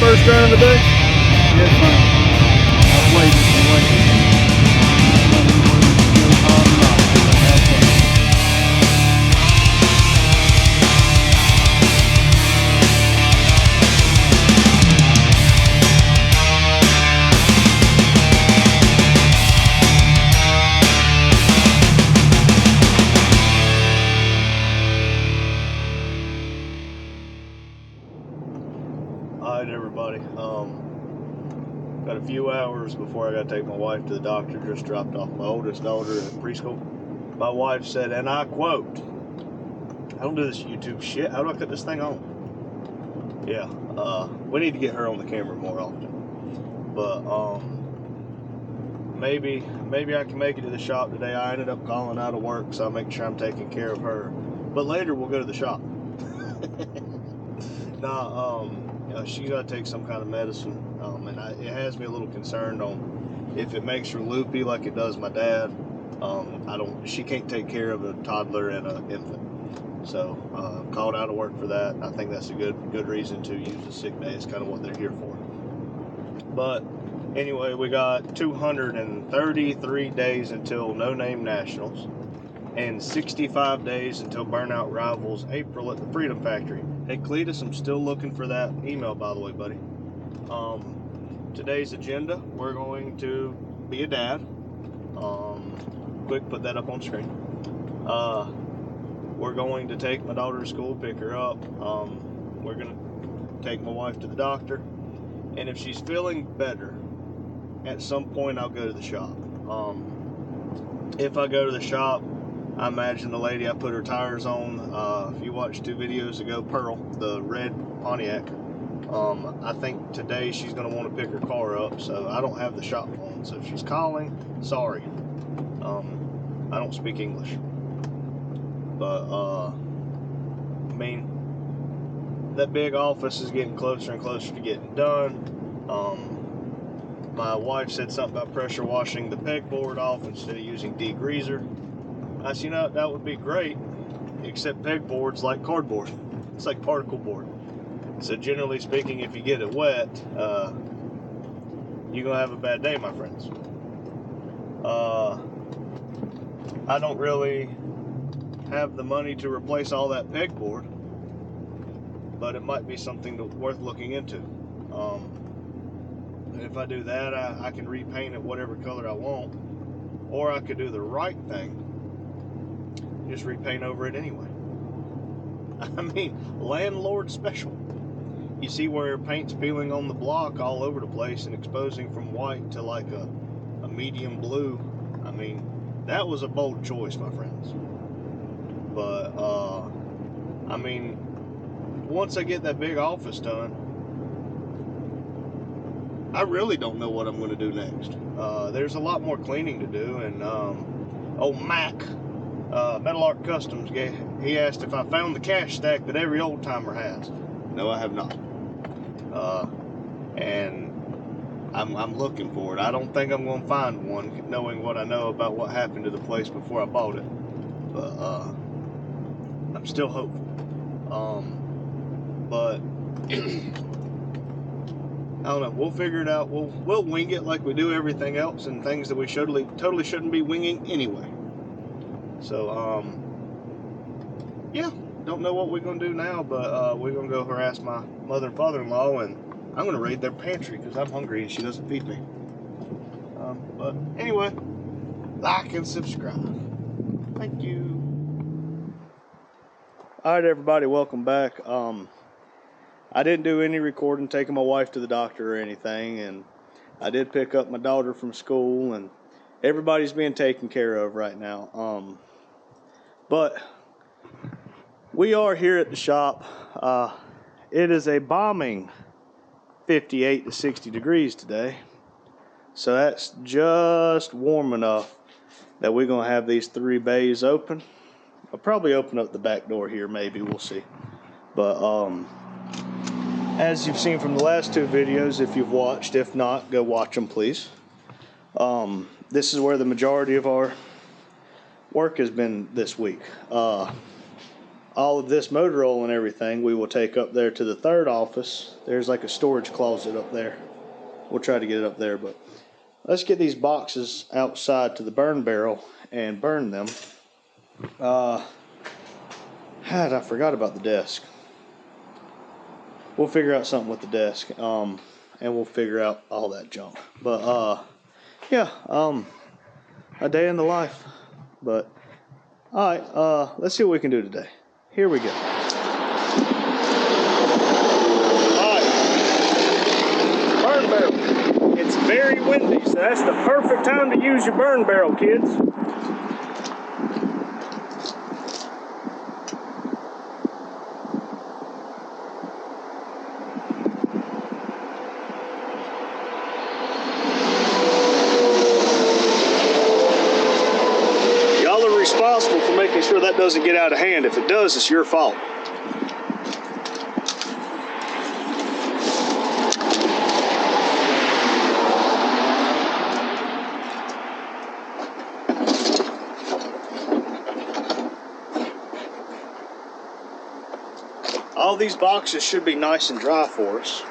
first run of the day? Yeah, it's fun. I've waited and waited. Alright everybody, got a few hours before I got to take my wife to the doctor. Just dropped off my oldest daughter at preschool. My wife said, and I quote, I don't do this YouTube shit, how do I cut this thing on? Yeah, we need to get her on the camera more often. But maybe I can make it to the shop today. I ended up calling out of work, so I'll make sure I'm taking care of her. But later we'll go to the shop. She's got to take some kind of medicine, and it has me a little concerned on if it makes her loopy like it does my dad. She can't take care of a toddler and an infant, so called out of work for that. I think that's a good reason to use a sick day. It's kind of what they're here for. But anyway, we got 233 days until No Name Nationals and 65 days until Burnout Rivals April at the Freedom Factory. Hey Cletus, I'm still looking for that email, by the way, buddy. Today's agenda, we're going to be a dad. Quick, put that up on screen. We're going to take my daughter to school, pick her up. We're going to take my wife to the doctor. And if she's feeling better, at some point I'll go to the shop. If I go to the shop, I imagine the lady I put her tires on, if you watched 2 videos ago, Pearl, the red Pontiac, I think today she's going to want to pick her car up, so I don't have the shop phone. So if she's calling, sorry. I don't speak English. But, I mean, that big office is getting closer and closer to getting done. My wife said something about pressure washing the pegboard off instead of using degreaser. I said, that would be great, except pegboard's like cardboard. It's like particle board. So generally speaking, if you get it wet, you're going to have a bad day, my friends. I don't really have the money to replace all that pegboard, but it might be something worth looking into. And if I do that, I can repaint it whatever color I want, or I could do the right thing, just repaint over it anyway. I mean, landlord special. You see where paint's peeling on the block all over the place and exposing from white to like a medium blue. I mean, that was a bold choice, my friends. But, I mean, once I get that big office done, I really don't know what I'm going to do next. There's a lot more cleaning to do, and old Mac, Metal Art Customs, he asked if I found the cash stack that every old timer has. No, I have not. And I'm looking for it. I don't think I'm going to find one, knowing what I know about what happened to the place before I bought it. But I'm still hopeful. But I don't know. We'll figure it out. We'll wing it like we do everything else, and things that we totally shouldn't be winging anyway. So yeah, don't know what we're gonna do now, but we're gonna go harass my mother and father-in-law, and I'm gonna raid their pantry because I'm hungry and she doesn't feed me. But anyway, like and subscribe. Thank you. All right, everybody, welcome back. I didn't do any recording taking my wife to the doctor or anything, and I did pick up my daughter from school, and everybody's being taken care of right now. But we are here at the shop. It is a bombing 58 to 60 degrees today, so that's just warm enough that we're going to have these 3 bays open. I'll probably open up the back door here, maybe, we'll see. But as you've seen from the last 2 videos, if you've watched, if not, go watch them, please. This is where the majority of our work has been this week. all of this motor oil and everything we will take up there to the third office. There's like a storage closet up there. We'll try to get it up there, but let's get these boxes outside to the burn barrel and burn them. I forgot about the desk. We'll figure out something with the desk, and we'll figure out all that junk. But yeah, a day in the life. But all right, let's see what we can do today. Here we go. All right, burn barrel. It's very windy, so that's the perfect time to use your burn barrel, kids. Y'all are responsible for making sure that doesn't get out of hand. If it does, it's your fault. All these boxes should be nice and dry for us.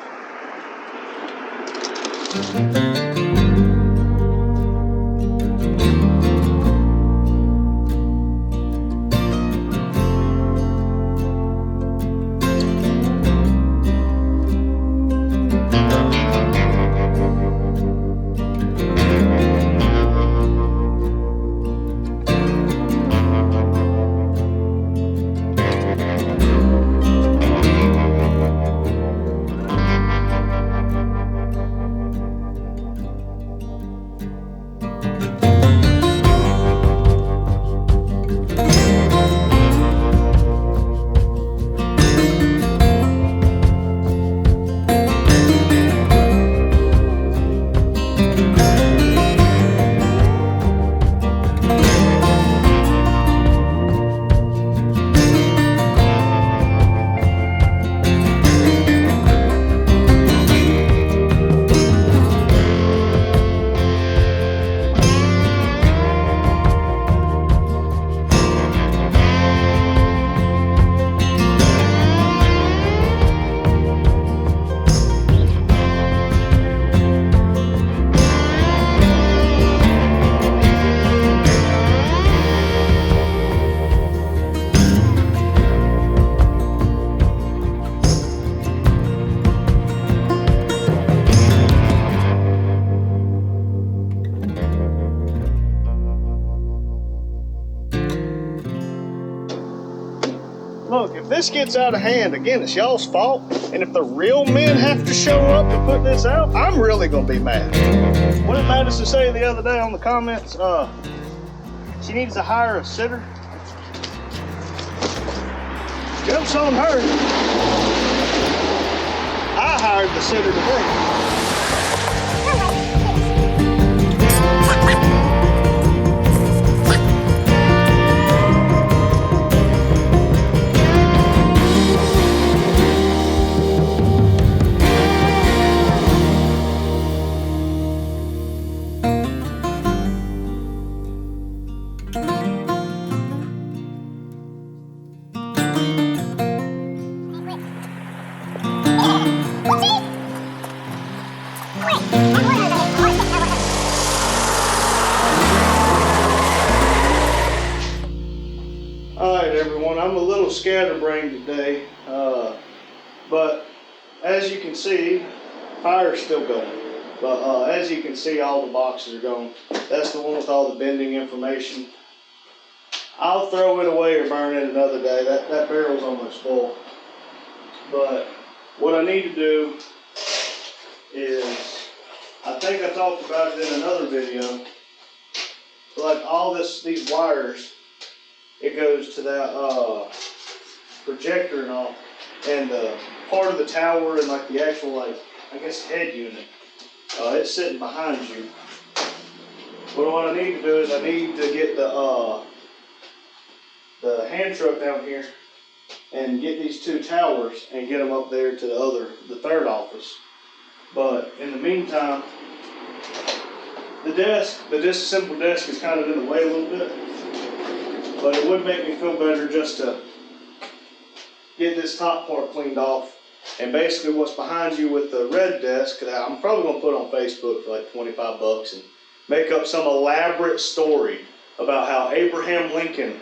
Look, if this gets out of hand, again, it's y'all's fault. And if the real men have to show up to put this out, I'm really going to be mad. What did Madison say the other day on the comments? She needs to hire a sitter. Joke's on her. I hired the sitter today. Alright everyone, I'm a little scatterbrained today, but as you can see, fire's still going. But as you can see, all the boxes are gone. That's the one with all the bending information. I'll throw it away or burn it another day. That barrel's almost full. But what I need to do is, I think I talked about it in another video, like all these wires, it goes to that projector and all, and the part of the tower and like the actual, like, I guess head unit, it's sitting behind you. But what I need to do is I need to get the hand truck down here and get these two towers and get them up there to the third office. But in the meantime, the disassembled desk is kind of in the way a little bit. But it would make me feel better just to get this top part cleaned off. And basically what's behind you with the red desk, I'm probably gonna put on Facebook for like 25 bucks and make up some elaborate story about how Abraham Lincoln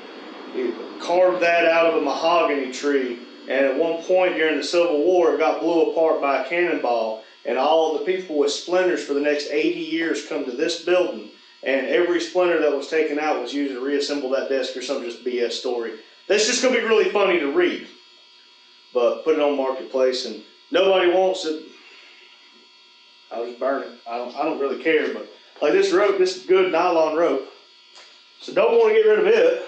carved that out of a mahogany tree, and at one point during the Civil War it got blew apart by a cannonball, and all the people with splinters for the next 80 years come to this building, and every splinter that was taken out was used to reassemble that desk or some just BS story. That's just gonna be really funny to read. But put it on Marketplace and nobody wants it, I'll just burn it. I don't really care, but like this rope, this is good nylon rope. So don't want to get rid of it.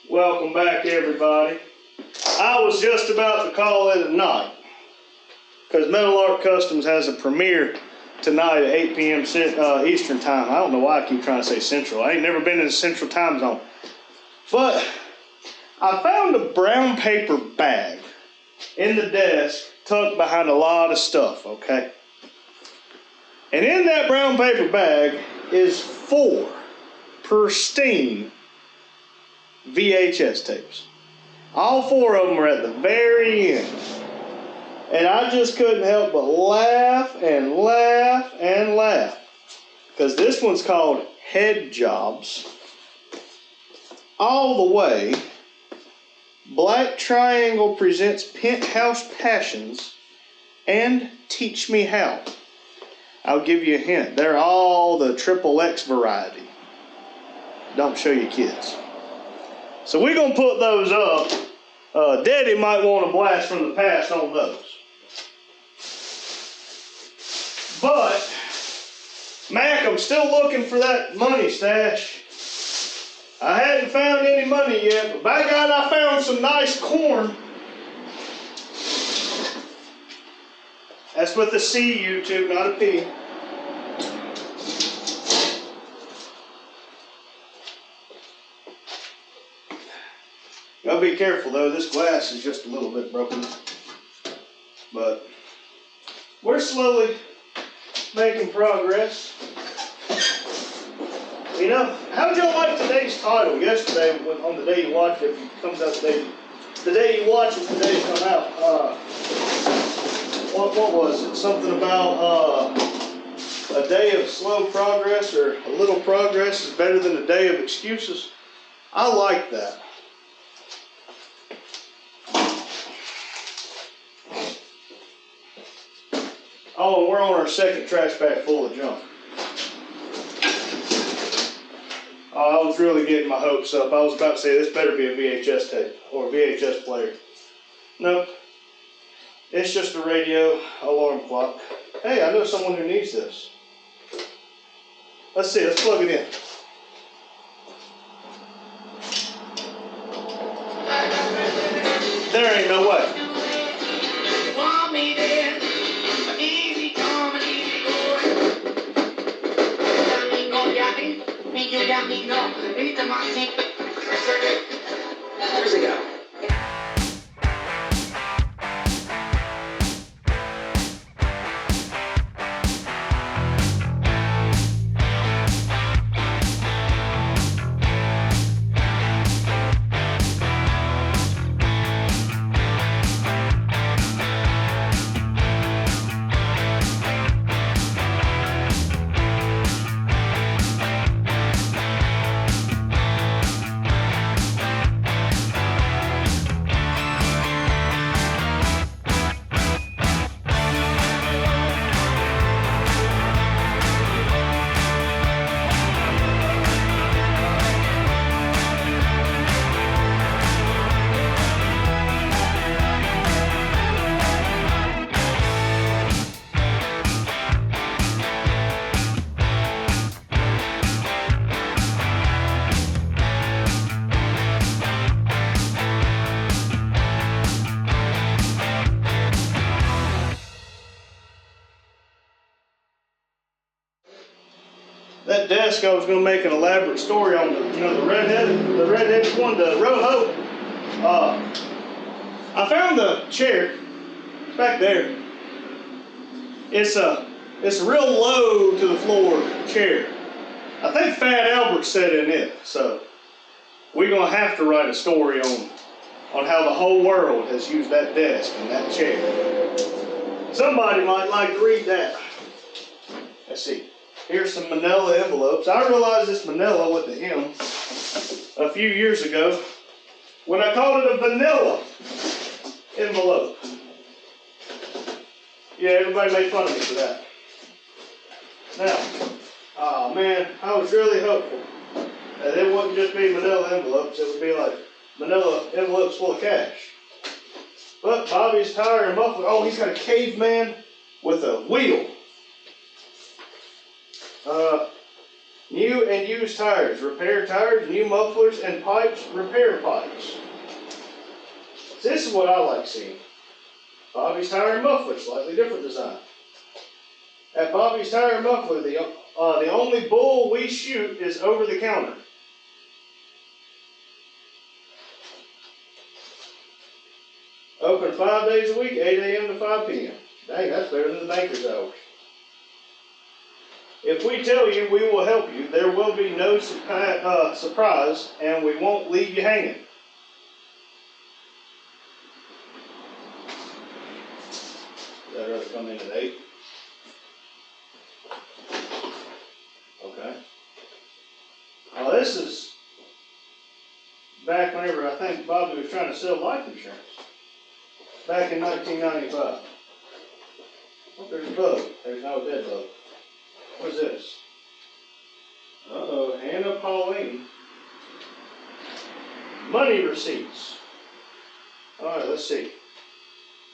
Welcome back, everybody. I was just about to call it a night because Metal Art Customs has a premiere tonight at 8 p.m. Eastern time. I don't know why I keep trying to say Central. I ain't never been in the Central time zone. But I found a brown paper bag in the desk tucked behind a lot of stuff, okay? And in that brown paper bag is 4 pristine VHS tapes. All 4 of them are at the very end. And I just couldn't help but laugh and laugh and laugh. Because this one's called Head Jobs. All the way. Black Triangle presents Penthouse Passions and Teach Me How. I'll give you a hint. They're all the XXX variety. Don't show your kids. So we're going to put those up. Daddy might want a blast from the past on those. But, Mac, I'm still looking for that money stash. I hadn't found any money yet, but by God, I found some nice corn. That's with a C, YouTube, not a P. Gotta be careful though, this glass is just a little bit broken. But we're slowly making progress. You know, how did y'all like today's title yesterday on the day you watched it? If it comes out the day you watch it, the day it comes out. What was it? Something about a day of slow progress or a little progress is better than a day of excuses. I like that. Oh, and we're on our second trash bag full of junk. Oh, I was really getting my hopes up. I was about to say this better be a VHS tape or a VHS player. Nope. It's just a radio alarm clock. Hey, I know someone who needs this. Let's see, let's plug it in. There ain't no way. Years ago. That desk, I was going to make an elaborate story on the redheaded one, the Roho. I found the chair. It's back there. It's a real low to the floor chair. I think Fat Albert sat in it, so we're going to have to write a story on how the whole world has used that desk and that chair. Somebody might like to read that. Let's see. Here's some manila envelopes. I realized this manila with the M a few years ago when I called it a vanilla envelope. Yeah, everybody made fun of me for that. Now, oh man, I was really hopeful that it wouldn't just be manila envelopes, it would be like manila envelopes full of cash. But Bobby's tire and muffler, oh, he's got a caveman with a wheel. New and used tires, repair tires, new mufflers and pipes, repair pipes. So this is what I like seeing. Bobby's Tire and Muffler, slightly different design. At Bobby's Tire and Muffler, the only bull we shoot is over the counter. Open 5 days a week, 8 a.m. to 5 p.m. Dang, that's better than the banker's hours. If we tell you, we will help you. There will be no surprise, and we won't leave you hanging. I'd rather come in at 8. Okay. Now this is back whenever I think Bobby was trying to sell life insurance. Back in 1995. Oh, there's a bug. There's no dead bug. What is this? Uh-oh, Hannah Pauline. Money receipts. Alright, let's see.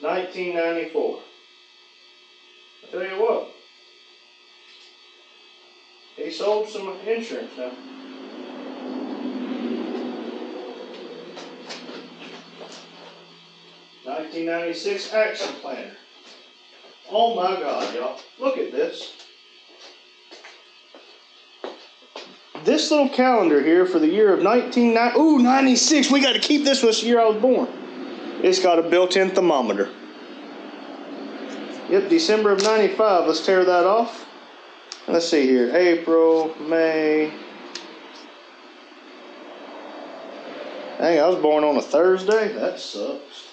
1994. I tell you what. He sold some insurance now. $1996 Action Planner. Oh my God, y'all. Look at this. This little calendar here for the year of 96. We got to keep this one. This year I was born. It's got a built-in thermometer. Yep, December of 95. Let's tear that off. Let's see here. April, May. Dang, I was born on a Thursday. That sucks.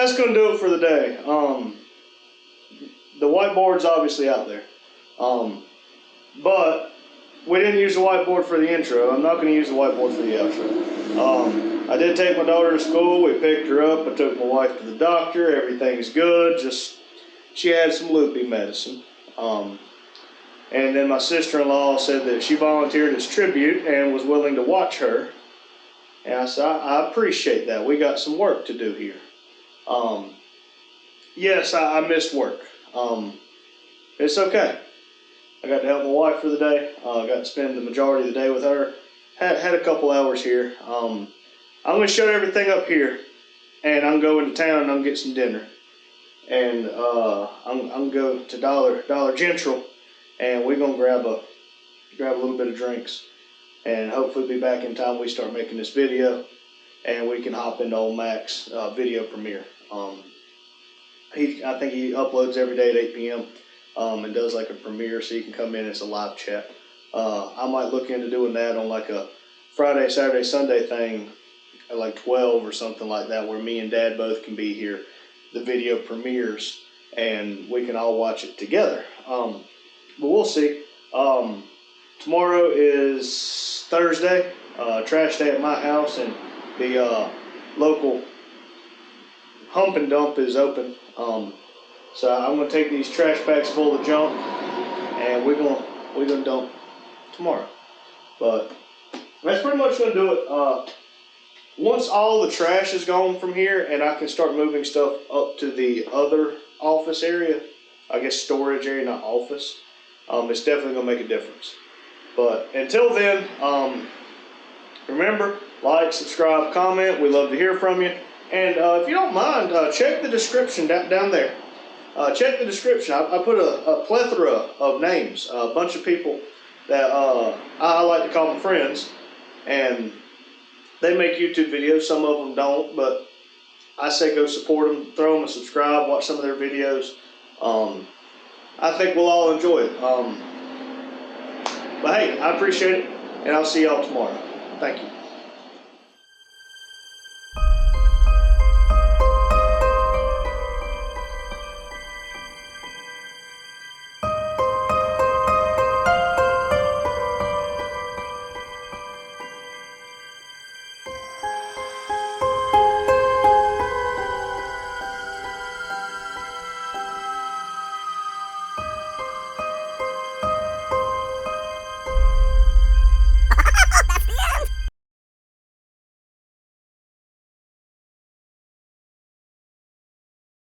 that's going to do it for the day. The whiteboard's obviously out there. But we didn't use the whiteboard for the intro. I'm not going to use the whiteboard for the outro. I did take my daughter to school. We picked her up. I took my wife to the doctor. Everything's good. Just she had some loopy medicine. And then my sister-in-law said that she volunteered as tribute and was willing to watch her. And I said, I appreciate that. We got some work to do here. Yes, I missed work. It's okay. I got to help my wife for the day. I got to spend the majority of the day with her. Had a couple hours here. I'm going to shut everything up here, and I'm going to town and I'm going to get some dinner. And I'm going to go to Dollar General, and we're going to grab a little bit of drinks, and hopefully be back in time we start making this video, and we can hop into old Mac's video premiere. I think he uploads every day at 8 p.m. And does like a premiere, so you can come in. It's a live chat. I might look into doing that on like a Friday, Saturday, Sunday thing at like 12 or something like that, where me and Dad both can be here. The video premieres, and we can all watch it together. But we'll see. Tomorrow is Thursday, trash day at my house, and the local hump and dump is open. So I'm gonna take these trash packs full of junk, and we're gonna dump tomorrow. But that's pretty much gonna do it. Once all the trash is gone from here, and I can start moving stuff up to the other office area, I guess storage area, not office, it's definitely gonna make a difference. But until then, remember, like, subscribe, comment. We love to hear from you. And if you don't mind, check the description down there. Check the description. I put a plethora of names, a bunch of people that I like to call them friends, and they make YouTube videos. Some of them don't, but I say go support them, throw them a subscribe, watch some of their videos. I think we'll all enjoy it. But hey, I appreciate it, and I'll see y'all tomorrow. Thank you.